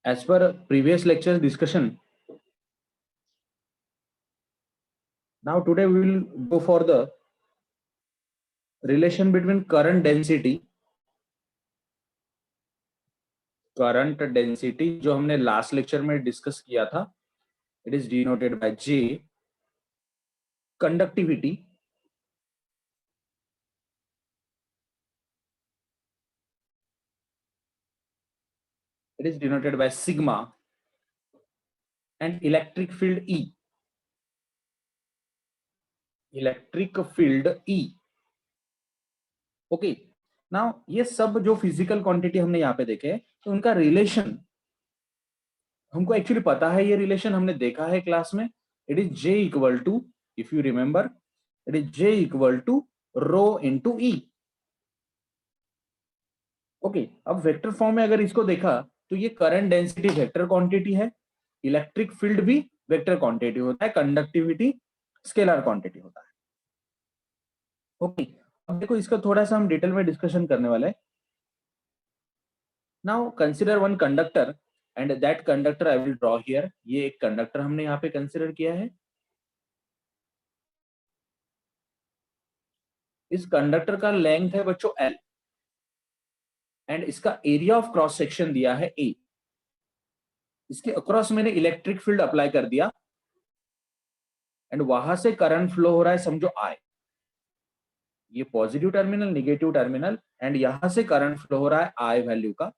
as per previous lectures discussion, now today we will go for the relation between current density जो हमने last lecture में discuss किया था. It is denoted by J. Conductivity, it is denoted by sigma, and electric field E. Electric field E. Okay, now ये सब जो physical quantity हमने यहाँ पे देखे तो उनका रिलेशन हमको एक्चुअली पता है. ये रिलेशन हमने देखा है क्लास में. It is J equal to, if you remember, it is J equal to rho into E. Okay, अब वेक्टर फॉर्म में अगर इसको देखा तो ये करंट डेंसिटी वेक्टर क्वांटिटी है, इलेक्ट्रिक फील्ड भी वेक्टर क्वांटिटी होता है, कंडक्टिविटी स्केलर क्वांटिटी होता है. ओके, अब देखो इसका थोड़ा सा हम डिटेल में डिस्कशन करने वाले हैं. Now consider one conductor and that conductor I will draw here. ये एक कंडक्टर हमने यहाँ पे कंसीडर किया है. इस कंडक्टर का लेंथ है बच्चों L एंड इसका एरिया ऑफ क्रॉस सेक्शन दिया है A. इसके अक्रॉस मैंने इलेक्ट्रिक फील्ड अप्लाई कर दिया एंड वहां से करंट फ्लो हो रहा है, समझो I. ये positive terminal, negative terminal, and यहां से करंट फ्लो हो रहा है I वैल्यू का.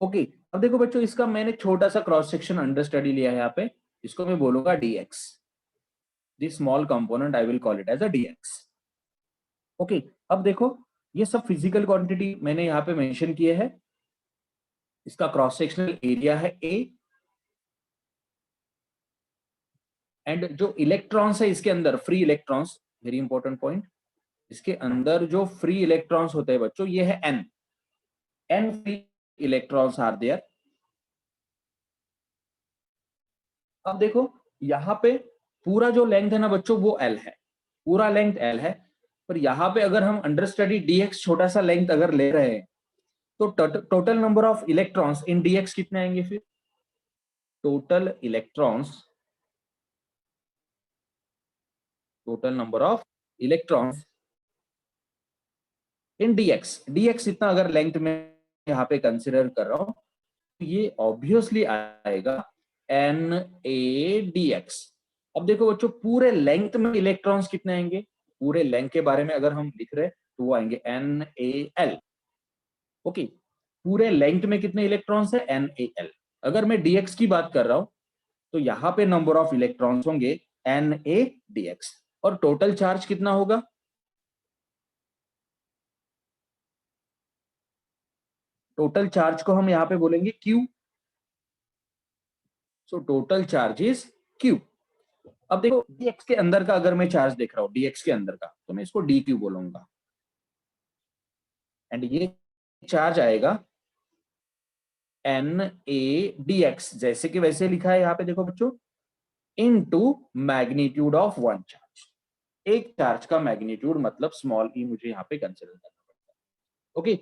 ओके, अब देखो बच्चों इसका मैंने छोटा सा क्रॉस सेक्शन अंडर स्टडी लिया है यहाँ पे. इसको मैं बोलूंगा dx. This small component I will call it as a dx. Okay, अब देखो ये सब फिजिकल क्वांटिटी मैंने यहाँ पे मेंशन किए हैं. इसका क्रॉस सेक्शनल एरिया है A एंड जो इलेक्ट्रॉन्स है इसके अंदर, free electrons, very important point, इसके अंदर जो फ्री इलेक्ट्रॉन्स होते हैं बच्चों ये है n free electrons are there. अब देखो यहाँ पे पूरा जो लेंथ है ना बच्चों वो L है, पूरा लेंथ L है. पर यहाँ पे अगर हम अंडर स्टडी dx छोटा सा लेंथ अगर ले रहे हैं तो total number of electrons in dx कितने आएंगे फिर? Total number of electrons in dx इतना अगर लेंथ में यहाँ पे कंसिडर कर रहा हूं तो ये ऑब्वियसली आएगा NaDx. अब देखो बच्चों पूरे लेंथ में इलेक्ट्रॉन्स कितने आएंगे? पूरे लेंथ के बारे में अगर हम लिख रहे हैं तो वो आएंगे NaL. ओके, पूरे लेंथ में कितने इलेक्ट्रॉन्स है? NaL. अगर मैं dx की बात कर रहा हूं तो यहाँ पे नंबर ऑफ इलेक्ट्रॉन्स होंगे NaDx. और टोटल चार्ज कितना होगा? टोटल चार्ज को हम यहाँ पे बोलेंगे Q. So total charge is Q. अब देखो dx के अंदर का अगर मैं चार्ज देख रहा हूं, dx के अंदर का, तो मैं इसको dq बोलूंगा एंड ये चार्ज आएगा NaDx, जैसे कि वैसे लिखा है यहाँ पे देखो बच्चों, into magnitude of one charge. एक चार्ज का मैग्नीट्यूड मतलब स्मॉल e मुझे यहाँ पे कंसिडर करना पड़ता है. ओके,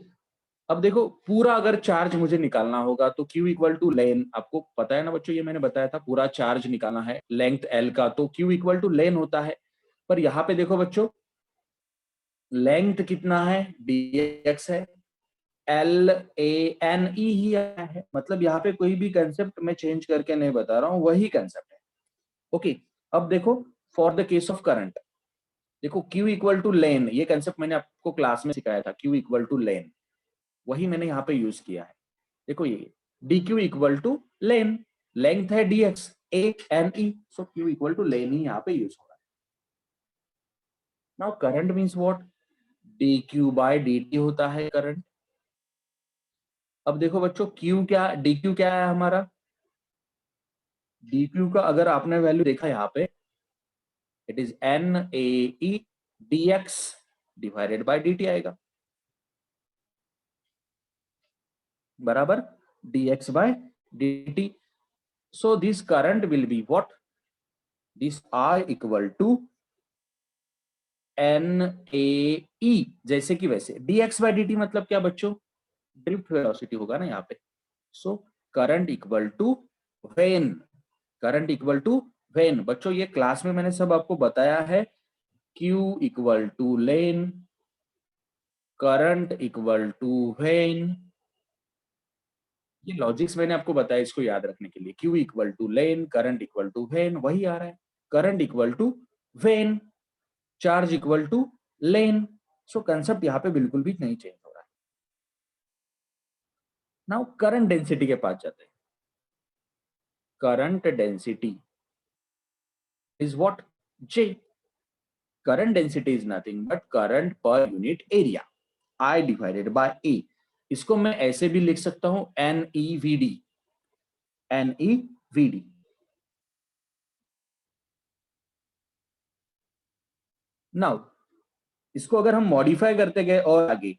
अब देखो पूरा अगर चार्ज मुझे निकालना होगा तो Q इक्वल टू लेन, आपको पता है ना बच्चों, ये मैंने बताया था, पूरा चार्ज निकालना है लेंथ L का तो Q इक्वल टू लेन होता है. पर यहाँ पे देखो बच्चों लेंथ कितना है? dx है, LANE ही है, मतलब यहाँ पे कोई भी कंसेप्ट मैं चेंज करके नहीं बता रहा हूँ, वही कंसेप्ट है. ओके, अब देखो for the case of current, देखो Q इक्वल टू लेन, ये कंसेप्ट मैंने आपको क्लास में सिखाया था. Q इक्वल टू लेन वही मैंने यहाँ पे यूज किया है. देखो ये dq equal to len, length है dx, ANE, so Q equal to len ही यहाँ पे यूज हो रहा है. Now current means what? dq बाय dt होता है करंट. अब देखो बच्चों Q क्या, dq क्या है हमारा? dq का अगर आपने वैल्यू देखा यहाँ पे, it is NaE dx divided by dt आएगा, बराबर dx by dt. So this current will be what? This I equal to NaE, जैसे कि वैसे dx by dt मतलब क्या बच्चों? ड्रिफ्ट वेलोसिटी होगा ना यहाँ पे। So current equal to when, current equal to when. बच्चों ये क्लास में मैंने सब आपको बताया है। Q equal to len, current equal to when, ये लॉजिक्स मैंने आपको बताया इसको याद रखने के लिए। Q equal to len, current equal to when, वही आ रहा है। Current equal to when, charge equal to len. So concept यहाँ पे बिल्कुल भी नहीं चेंज हो रहा है। नाउ करंट डेंसिटी के पास जाते हैं। Current density is what? J. Current density is nothing but current per unit area, I divided by A. इसको मैं ऐसे भी लिख सकता हूं NEVD, NEVD। नाउ इसको अगर हम मॉडिफाई करते गए और आगे,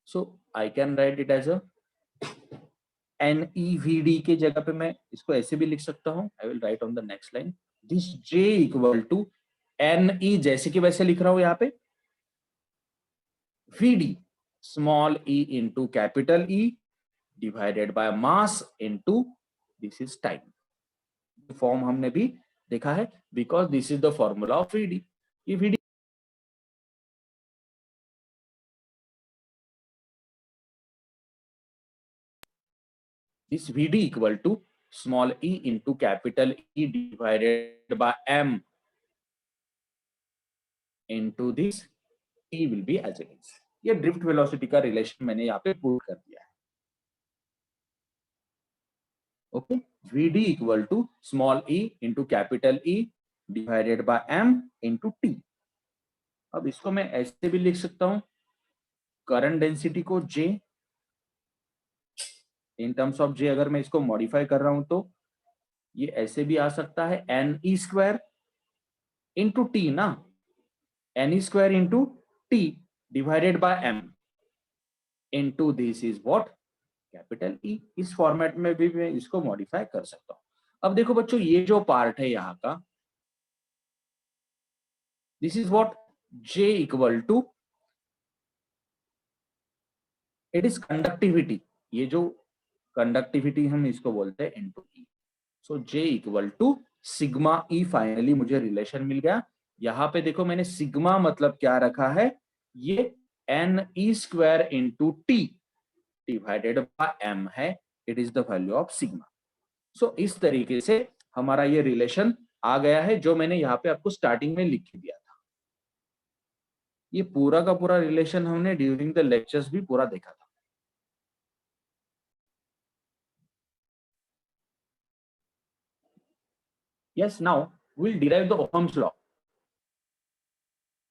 so I can write it as a NEVD के जगह पे मैं इसको ऐसे भी लिख सकता हूं। I will write on the next line this J equal to NE, जैसे कि वैसे लिख रहा हूं यहाँ पे, VD small e into capital E divided by mass into this is time. Form हमने भी देखा है, because this is the formula of VD। ये VD this VD equal to small e into capital E divided by m into this E will be as it is। ये drift velocity का relation मैंने यहाँ पे put कर दिया है। Okay, VD equal to small e into capital E divided by m into T। अब इसको मैं ऐसे भी लिख सकता हूं, करंट डेंसिटी को J, in terms of J अगर मैं इसको मॉडिफाई कर रहा हूं तो ये ऐसे भी आ सकता है NE स्क्वायर इंटू टी ना, NE square into T divided by m into this is what? Capital E। इस फॉर्मेट में भी मैं इसको मॉडिफाई कर सकता हूं। अब देखो बच्चों, ये जो पार्ट है यहाँ का, this is what? J equal to, it is conductivity. ये जो कंडक्टिविटी हम इसको बोलते हैं into E। So J equal to sigma E। Finally मुझे रिलेशन मिल गया। यहाँ पे देखो मैंने सिग्मा मतलब क्या रखा है, ये NE square into T divided by m है। It is the value of sigma. So इस तरीके से हमारा ये रिलेशन आ गया है, जो मैंने यहाँ पे आपको स्टार्टिंग में लिख दिया था। ये पूरा का पूरा रिलेशन हमने ड्यूरिंग द लेक्चर्स भी पूरा देखा था। Yes, now will derive the Ohm's law.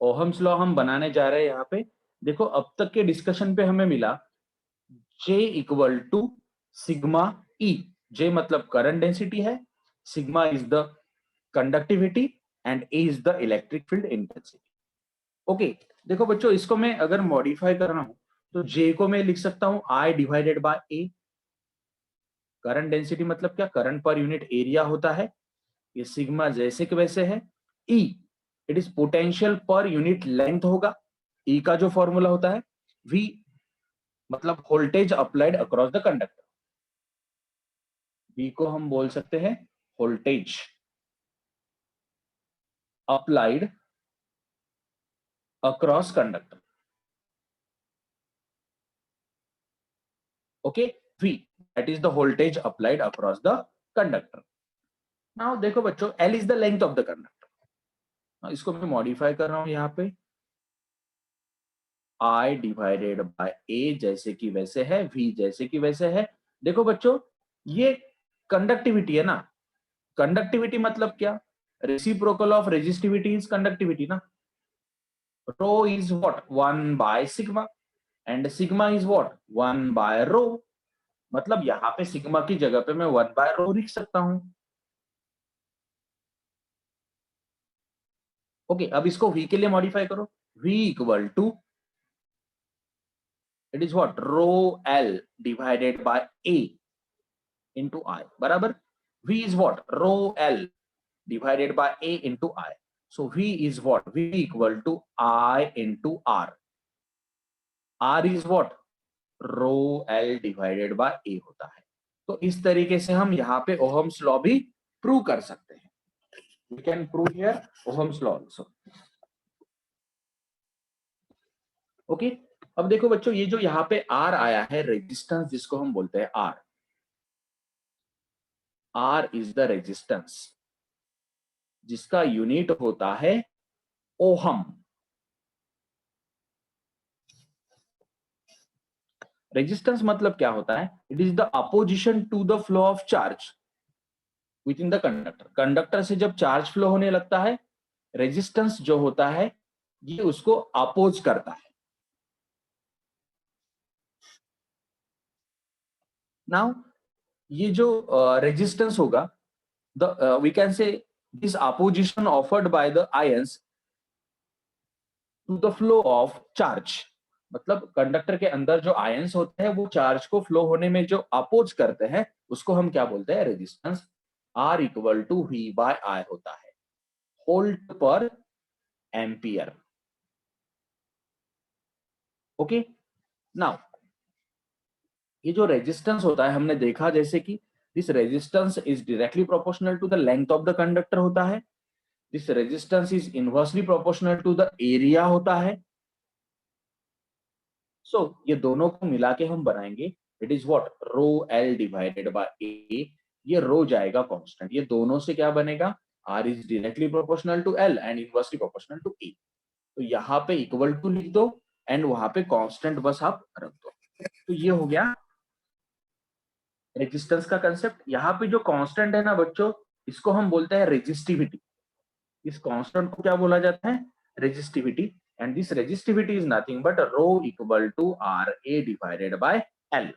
Ohm's law हम बनाने जा रहे हैं यहाँ पे। देखो अब तक के डिस्कशन पे हमें मिला J equal to sigma E। J मतलब करंट डेंसिटी है, sigma is the conductivity and E is the electric field intensity. Okay, देखो बच्चों, इसको मैं अगर मॉडिफाई कर रहा हूं तो J को मैं लिख सकता हूं I divided by A। Current density मतलब क्या? करंट पर यूनिट एरिया होता है। ये सिग्मा जैसे कि वैसे है। E, it is potential per unit length होगा। E का जो फॉर्मूला होता है V मतलब voltage applied across the conductor. V को हम बोल सकते हैं voltage applied across conductor. Okay, V that is the voltage applied across the conductor. Now देखो बच्चों, L is the length of the conductor. इसको मैं मॉडिफाई कर रहा हूं यहाँ पे, I डिवाइडेड बाय A जैसे कि वैसे है, V जैसे कि वैसे है। देखो बच्चों, ये कंडक्टिविटी है ना। कंडक्टिविटी मतलब क्या? Reciprocal of resistivity is conductivity ना। Rho is what? 1 by sigma and sigma is what? 1 by rho. मतलब यहाँ पे सिग्मा की जगह पे मैं 1 बाय रो लिख सकता हूं। ओके, अब इसको V के लिए मॉडिफाई करो। V equal to, it is what? Rho L divided by A into I बराबर। V is what? Rho L divided by A into I. So V is what? V equal to I into R. R is what, rho L divided by A होता है। तो इस तरीके से हम यहाँ पे ओहम्स लॉ भी प्रूव कर सकते हैं। We can prove here Ohm's law also. Okay, अब देखो बच्चों, ये जो यहाँ पे आर आया है, रेजिस्टेंस जिसको हम बोलते हैं R, R is the resistance जिसका यूनिट होता है ओहम। रेजिस्टेंस मतलब क्या होता है? It is the opposition to the flow of charge within the conductor. Conductor से जब चार्ज फ्लो होने लगता है, रेजिस्टेंस जो होता है ये उसको अपोज करता है। नाउ ये जो रेजिस्टेंस होगा, the we can say this opposition offered by the ions to the flow of charge. मतलब कंडक्टर के अंदर जो आयंस होते हैं वो चार्ज को फ्लो होने में जो अपोज करते हैं उसको हम क्या बोलते हैं? Resistance. R equal to V by I होता है, वोल्ट पर एम्पियर। ओके, नाउ ये जो रेजिस्टेंस होता है, हमने देखा जैसे कि this resistance is directly proportional to the length of the conductor होता है, this resistance is inversely proportional to the area होता है। सो ये दोनों को मिला के हम बनाएंगे, it is what, rho L divided by A. ये रो जाएगा कांस्टेंट, ये दोनों से क्या बनेगा? R is directly proportional to L and inversely proportional to A. तो यहाँ पे इक्वल टू लिख दो एंड वहां पे कांस्टेंट बस आप रख दो। तो ये हो गया रेजिस्टेंस का कंसेप्ट। यहाँ पे जो कांस्टेंट है ना बच्चों, इसको हम बोलते हैं रेजिस्टिविटी। इस कांस्टेंट को क्या बोला जाता है? Resistivity. And this resistivity is nothing but rho equal to R A divided by L.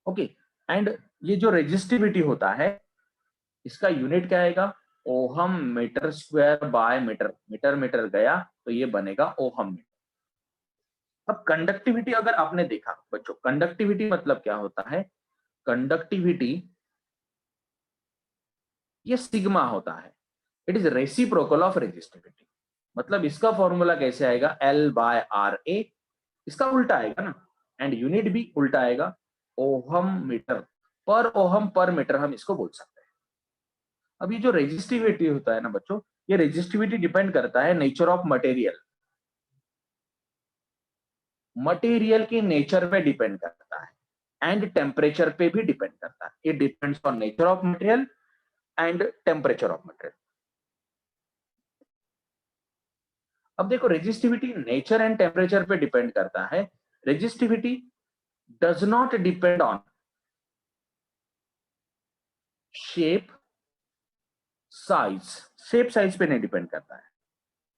Okay, and ये जो रेजिस्टिविटी होता है इसका यूनिट क्या आएगा? Ohm metre square by metre. Metre metre गया तो ये बनेगा ओहम मीटर। अब कंडक्टिविटी अगर आपने देखा बच्चों, कंडक्टिविटी मतलब क्या होता है? कंडक्टिविटी ये सिग्मा होता है, it is reciprocal of resistivity. मतलब इसका फॉर्मूला कैसे आएगा? L by R A. इसका उल्टा आएगा ना, एंड यूनिट भी उल्टा आएगा, ओहम मीटर पर ओहम पर मीटर हम इसको बोल सकते हैं। अब ये जो रेजिस्टिविटी होता है ना बच्चों, ये रेजिस्टिविटी डिपेंड करता है नेचर ऑफ मटेरियल। मटेरियल के नेचर पे डिपेंड करता है एंड टेम्परेचर पे भी डिपेंड करता है। It depends on nature of material and temperature of material. अब देखो, रेजिस्टिविटी नेचर एंड टेम्परेचर पे डिपेंड करता है। Resistivity does not depend on shape size. Shape size पे नहीं डिपेंड करता है।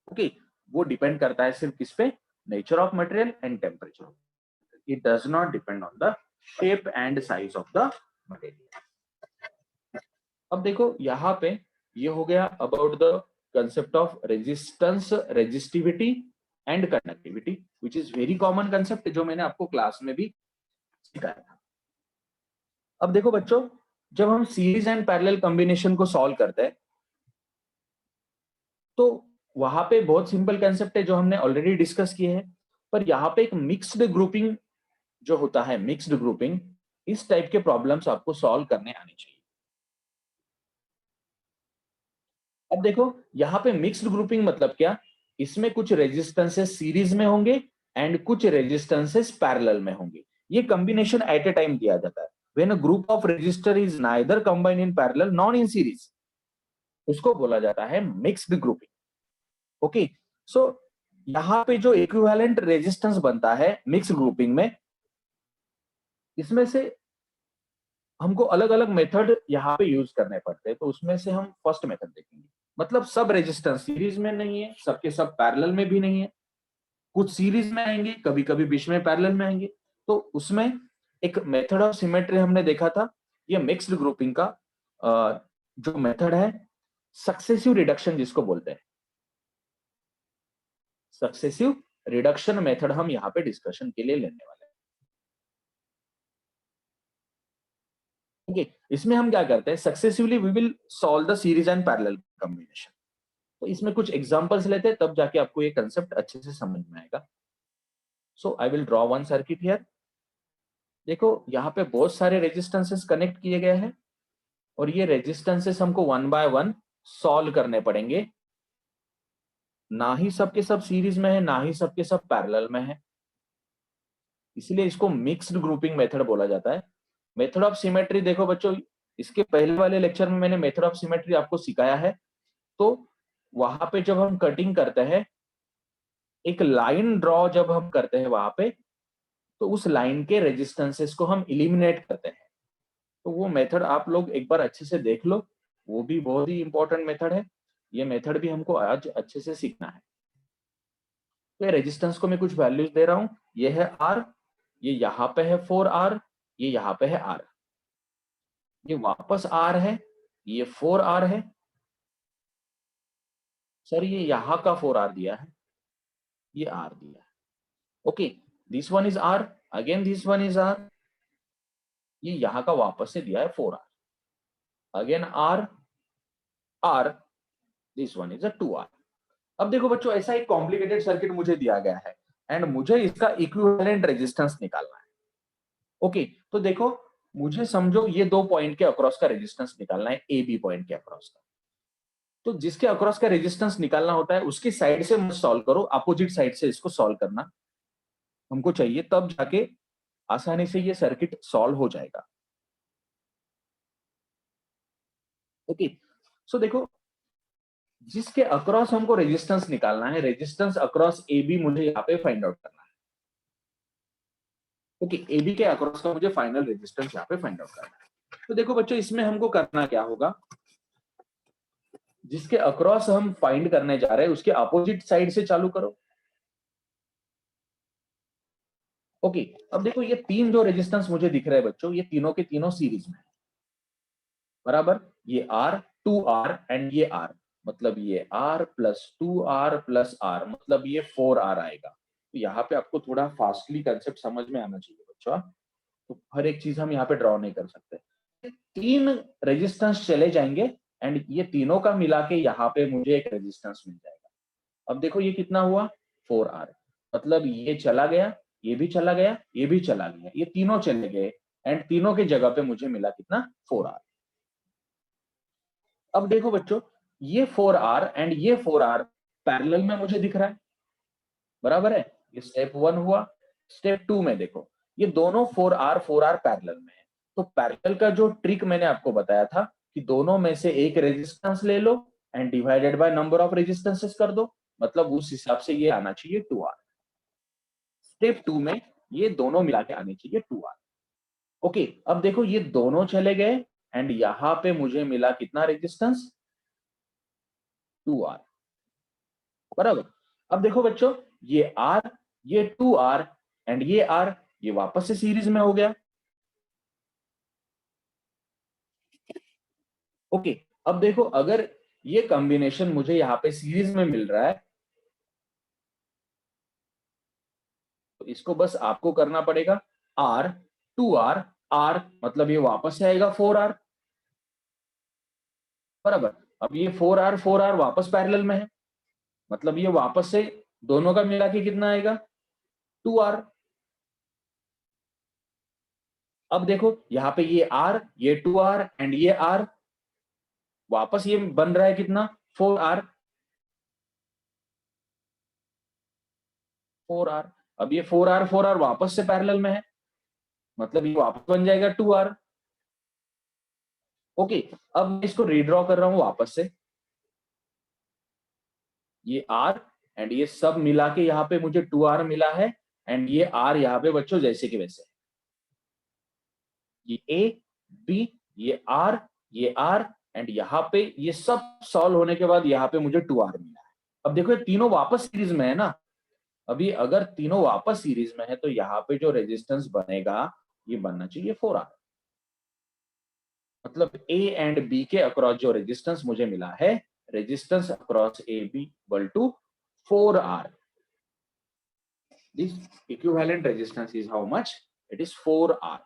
ओके, वो डिपेंड करता है सिर्फ किस पे? Nature of material and temperature. It does not depend on the shape and size of the material. अब देखो यहाँ पे ये हो गया about the concept of resistance, resistivity and conductivity, which is very common concept जो मैंने आपको क्लास में भी सिखाया था। अब देखो बच्चों, जब हम सीरीज एंड पैरेलल कॉम्बिनेशन को सॉल्व करते हैं तो वहां पे बहुत सिंपल कंसेप्ट है जो हमने ऑलरेडी डिस्कस किए हैं, पर यहाँ पे एक मिक्स्ड ग्रुपिंग जो होता है, मिक्स्ड ग्रुपिंग, इस टाइप के प्रॉब्लम्स आपको सॉल्व करने आने चाहिए। अब देखो यहाँ पे मिक्स्ड ग्रुपिंग मतलब क्या? इसमें कुछ रेजिस्टेंसेस सीरीज में होंगे एंड कुछ रेजिस्टेंसेस पैरेलल में होंगे। ये कॉम्बिनेशन एट ए टाइम दिया जाता है। When a group of resistor is neither combined in parallel nor in series, उसको बोला जाता है मिक्स्ड ग्रुपिंग। ओके, सो यहाँ पे जो इक्विवेलेंट रेजिस्टेंस बनता है मिक्स्ड ग्रुपिंग में, इसमें से हमको अलग अलग मेथड यहाँ पे यूज करने पड़ते हैं। तो उसमें से हम फर्स्ट मेथड देखेंगे। मतलब सब रेजिस्टेंस सीरीज में नहीं है, सबके सब पैरेलल में भी नहीं है, कुछ सीरीज में आएंगे, कभी कभी बीच में पैरेलल में आएंगे। तो उसमें एक मेथड ऑफ सिमेट्री हमने देखा था। ये मिक्स्ड ग्रुपिंग का जो मेथड है, सक्सेसिव रिडक्शन जिसको बोलते हैं, सक्सेसिव रिडक्शन मेथड हम यहाँ पे डिस्कशन के लिए लेने वाले हैं। ओके, इसमें हम क्या करते हैं? Successively we will solve the series and parallel combination. तो इसमें कुछ एग्जांपल्स लेते हैं, तब जाके आपको ये कंसेप्ट अच्छे से समझ में आएगा। So I will draw one circuit here. देखो यहाँ पे बहुत सारे रेजिस्टेंसेस कनेक्ट किए गए हैं और ये रेजिस्टेंसेस हमको वन बाय वन सॉल्व करने पड़ेंगे। ना ही सबके सब सीरीज में है, ना ही सबके सब पैरेलल में है, इसलिए इसको मिक्स्ड ग्रुपिंग मेथड बोला जाता है। मेथड ऑफ सिमेट्री देखो बच्चों, इसके पहले वाले लेक्चर में मैंने मेथड ऑफ सिमेट्री आपको सिखाया है। तो वहां पे जब हम कटिंग करते हैं, एक लाइन ड्रॉ जब हम करते हैं वहां पे, तो उस लाइन के रेजिस्टेंसेस को हम इलिमिनेट करते हैं। तो वो मेथड आप लोग एक बार अच्छे से देख लो, वो भी बहुत ही इंपॉर्टेंट मेथड है। ये मेथड भी हमको आज अच्छे से सीखना है। तो रेजिस्टेंस को मैं कुछ वैल्यूज दे रहा हूं, ये है आर, ये यहाँ पे है 4R, ये यहाँ पे है R, ये वापस R है, ये 4R है। सर ये यहाँ का 4R दिया है, ये R दिया है। Okay, this one is R, again this one is R, ये यहाँ का वापस से दिया है 4R, again R R, this one is a 2R। अब देखो बच्चों, ऐसा एक कॉम्प्लिकेटेड सर्किट मुझे दिया गया है एंड मुझे इसका इक्विवेलेंट रेजिस्टेंस निकालना है। ओके, तो देखो मुझे समझो ये दो पॉइंट के अक्रॉस का रेजिस्टेंस निकालना है, ए बी पॉइंट के अक्रॉस का। तो जिसके अक्रॉस का रेजिस्टेंस निकालना होता है उसकी साइड से मत सॉल्व करो, अपोजिट साइड से इसको सॉल्व करना हमको चाहिए, तब जाके आसानी से ये सर्किट सॉल्व हो जाएगा। ओके, सो देखो जिसके अक्रॉस हमको रेजिस्टेंस निकालना है, रेजिस्टेंस अक्रॉस ए बी मुझे यहाँ पे फाइंड आउट करना है। ओके, ए बी के अक्रॉस का मुझे फाइनल रेजिस्टेंस यहाँ पे फाइंड आउट करना है। तो देखो बच्चों, इसमें हमको करना क्या होगा, जिसके अक्रॉस हम फाइंड करने जा रहे हैं उसके अपोजिट साइड से चालू करो। ओके, अब देखो ये तीन जो रेजिस्टेंस मुझे दिख रहे हैं बच्चों, ये तीनों के तीनों सीरीज में है, बराबर। ये R, 2R एंड ये R, मतलब ये R plus 2R plus R, मतलब ये 4R आएगा। तो यहाँ पे आपको थोड़ा फास्टली कंसेप्ट समझ में आना चाहिए बच्चों। तो हर एक चीज हम यहाँ पे ड्रॉ नहीं कर सकते। तीन रेजिस्टेंस चले जाएंगे एंड ये तीनों का मिला के यहाँ पे मुझे एक रेजिस्टेंस मिल जाएगा। अब देखो ये कितना हुआ, 4R, मतलब ये चला गया, ये भी चला गया, ये भी चला गया, ये तीनों चले गए एंड तीनों के जगह पे मुझे मिला कितना, 4R। अब देखो बच्चों, ये 4R एंड ये 4R पैरेलल में मुझे दिख रहा है, बराबर है। ये स्टेप 1 हुआ। स्टेप 2 में देखो, ये दोनों 4R पैरेलल में है। तो पैरेलल का जो ट्रिक मैंने आपको बताया था कि दोनों में से एक रेजिस्टेंस ले लो and divided by number of resistances कर दो, मतलब उस हिसाब से ये आना चाहिए 2R। स्टेप 2 में ये दोनों मिला के आने चाहिए 2R। ओके, अब देखो ये दोनों चले गए एंड यहां पे मुझे मिला कितना रेजिस्टेंस, 2R, बराबर। अब देखो बच्चों, ये R, ये 2R एंड ये R, ये वापस से सीरीज में हो गया। ओके, अब देखो अगर ये कॉम्बिनेशन मुझे यहाँ पे सीरीज में मिल रहा है, तो इसको बस आपको करना पड़ेगा R, 2R, R, मतलब ये वापस से आएगा 4R, बराबर। अब ये 4R वापस पैरेलल में है, मतलब ये वापस से दोनों का मिला के कितना आएगा, 2R। अब देखो यहाँ पे ये R, ये 2R एंड ये R, वापस ये बन रहा है कितना, 4R। अब ये 4R वापस से पैरेलल में है, मतलब ये वापस बन जाएगा 2R। ओके, अब मैं इसको रीड्रॉ कर रहा हूं वापस से, ये R एंड ये सब मिला के यहाँ पे मुझे 2R मिला है एंड ये R यहाँ पे बच्चों जैसे कि वैसे, ये A B, ये R एंड यहाँ पे ये सब सॉल्व होने के बाद यहाँ पे मुझे 2R मिला है। अब देखो ये तीनों वापस सीरीज में है ना, अभी अगर तीनों वापस सीरीज में है तो यहाँ पे जो रेजिस्टेंस बनेगा ये बनना चाहिए 4R, मतलब A एंड B के अक्रॉस जो रेजिस्टेंस मुझे मिला है, resistance across A B equal to 4R। This equivalent resistance is how much, it is 4R।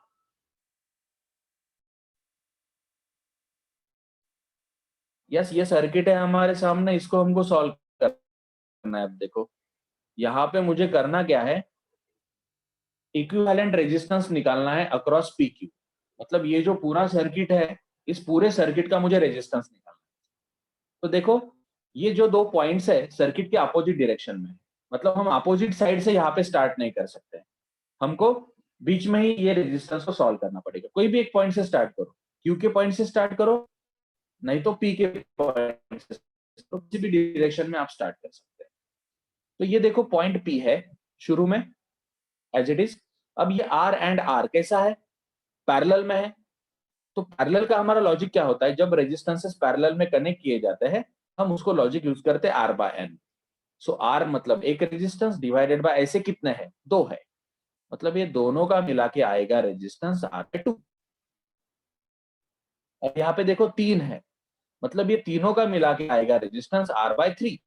Yes, ये सर्किट है हमारे सामने, इसको हमको सॉल्व करना है। अब देखो यहाँ पे मुझे करना क्या है, इक्विवेलेंट रेजिस्टेंस निकालना है अक्रॉस पी क्यू। मतलब ये जो पूरा सर्किट है, इस पूरे सर्किट का मुझे रेजिस्टेंस निकालना है। तो देखो ये जो दो पॉइंट्स है सर्किट के अपोजिट डायरेक्शन में है। मतलब हम अपोजिट साइड से यहाँ पे स्टार्ट नहीं कर सकते, हमको बीच में ही ये रेजिस्टेंस को सॉल्व करना पड़ेगा। कोई भी एक पॉइंट से स्टार्ट करो, क्यू के पॉइंट से स्टार्ट करो, नहीं तो पी के पॉइंट से, तो किसी भी डायरेक्शन में आप स्टार्ट कर सकते हैं। तो ये देखो पॉइंट पी है शुरू में एज इट इज। अब ये आर एंड आर कैसा है, पैरेलल में है। तो पैरेलल का हमारा लॉजिक क्या होता है, जब रेजिस्टेंसेस पैरेलल में कनेक्ट किए जाते हैं हम उसको लॉजिक यूज करते हैं R by N. So R मतलब एक रेजिस्टेंस डिवाइडेड बाय ऐसे कितने हैं, दो है, मतलब ये दोनों का मिला के आएगा रेजिस्टेंस आर बाय टू। और यहाँ पे देखो तीन है, मतलब ये तीनों का मिला के आएगा resistance R by three.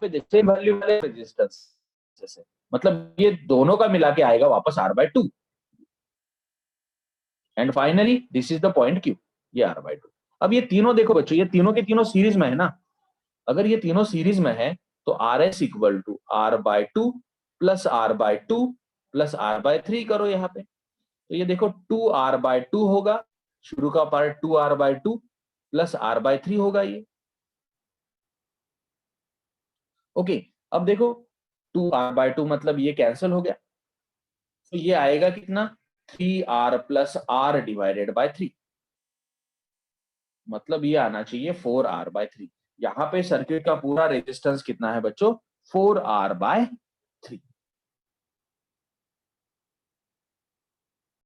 Same value वाले रेजिस्टेंस जैसे, मतलब ये दोनों का मिला के आएगा वापस R by two. And finally this is the point Q, ये आर बाय टू। अब ये तीनों देखो बच्चों, ये तीनों के तीनों सीरीज में है ना। अगर ये तीनों सीरीज में है तो R S equal to R by two plus R by two plus R by three करो यहाँ पे। तो ये देखो टू आर बाय टू होगा, शुरू का part two R by two plus R by three होगा ये। ओके, अब देखो टू आर बाय टू मतलब ये कैंसिल हो गया, तो ये आएगा कितना, three R plus R divided by three. मतलब ये आना चाहिए फोर आर बाय थ्री। यहाँ पे सर्किट का पूरा रेजिस्टेंस कितना है बच्चों, फोर आर बाय